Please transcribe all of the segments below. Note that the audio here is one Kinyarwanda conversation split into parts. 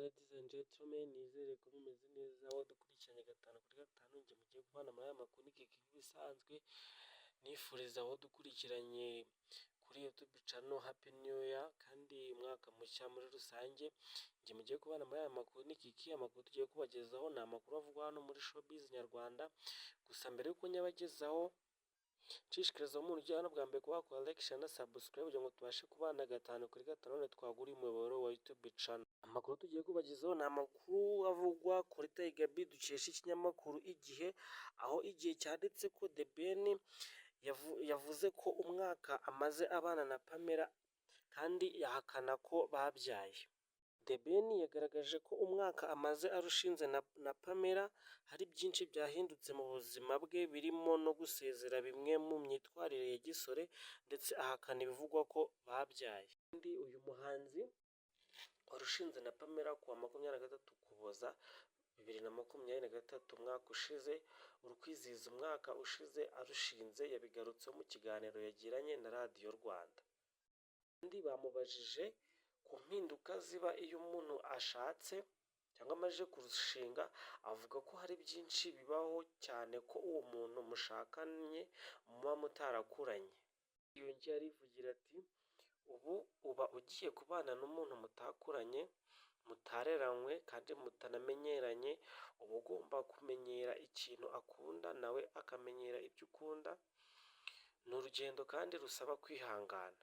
ladies and gentlemen, nizere ko mumeze neza aho dukurikiranye gatanu kuri gatanu njye mugiye kubana muri aya makuru nk'ibisanzwe nifuriza aho dukurikiranye kuri YouTube channel Happy New Year kandi umwaka mushya muri rusange. Njye mugiye kubana muri aya makuru amakuru tugiye kubagezaho ni amakuru avugwa hano muri showbiz nyarwanda. Gusa mbere yuko nyabagezaho nshishikariza umuntu ujya hano bwa mbere kuba wakora like, share na subscribe kugira ngo tubashe kubana gatanu kuri gatanu none twagura umuyoboro wa YouTube channel. Amakuru tugiye kubagezaho ni amakuru avugwa kuri Tiger B dukesha ikinyamakuru Igihe, aho Igihe cyanditse ko The Ben yavuze ko umwaka amaze abana na Pamela kandi yahakana ko babyaye. The Ben yagaragaje ko umwaka amaze arushinze na Pamela hari byinshi byahindutse mu buzima bwe birimo no gusezera bimwe mu myitwarire ya gisore ndetse ahakana ibivugwa ko babyaye. Kandi uyu muhanzi warushinze na Pamela kuwa 23 Ukuboza 2023 umwaka ushize, uri kwizihiza umwaka ushize arushinze, yabigarutseho mu kiganiro yagiranye na Radio Rwanda. Kandi bamubajije ku mpinduka ziba iyo umuntu ashatse cyangwa amaze kurushinga, avuga ko hari byinshi bibaho cyane ko uwo muntu mushakanye muba mutarakuranye. Yongera arivugira ati ubu uba ugiye kubana n'umuntu mutakuranye, mutareranywe kandi mutanamenyeranye, uba ugomba kumenyera ikintu akunda nawe akamenyera ibyo ukunda. Ni urugendo kandi rusaba kwihangana.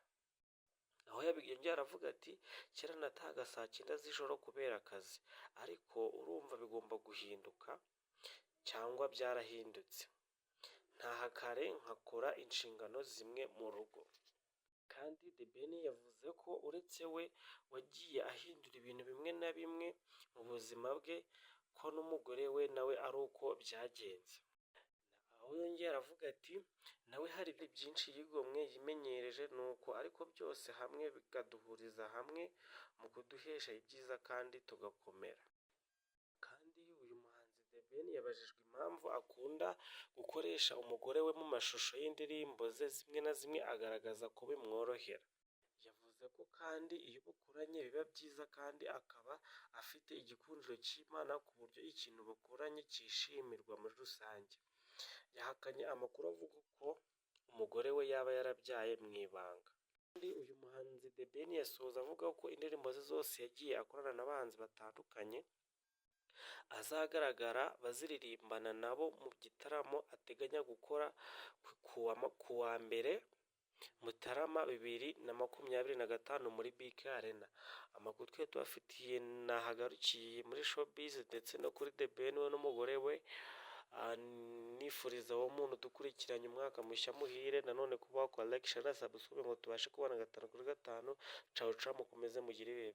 Aho yongera aravuga ati kera natahaga saa 9 z'ijoro kubera akazi, ariko urumva bigomba guhinduka cyangwa byarahindutse. Ntaha kare nkakora inshingano zimwe mu rugo. Kandi The Ben yavuze ko uretse we wagiye ahindura ibintu bimwe na bimwe mu buzima bwe, ko n'umugore we nawe ari uko byagenze. Aho yongera aravuga ati nawe hari byinshi yigomwe yimenyereje, nuko ariko byose hamwe bikaduhuriza hamwe mu kuduhesha ibyiza kandi tugakomera. Kandi uyu muhanzi The Ben yabajijwe impamvu akunda gukoresha umugore we mu mashusho y'indirimbo ze zimwe na zimwe agaragaza ko bimworohera. Yavuze ko kandi iyo bakoranye biba byiza kandi akaba afite igikundiro cy'Imana ku buryo ikintu bakoranye cyishimirwa muri rusange. Yahakanye amakuru avuga ko umugore we yaba yarabyaye mu ibanga. Kandi uyu muhanzi The Ben yasoza avuga ko indirimbo ze zose yagiye akorana n'abahanzi batandukanye azagaragara baziririmbana nabo mu gitaramo ateganya gukora ku wa mbere Mutarama 2025 muri BK Arena. Amakuru twe tubafitiye nahagarukiye muri showbiz ndetse no kuri The Ben we n'umugore we. Nifuriza uwo muntu dukurikiranye umwaka mushya muhire, nanone kuba wakora like, share na subscribe ngo tubashe kubana gatanu kuri gatanu. Ciao ciao, mukomeze mugire ibihe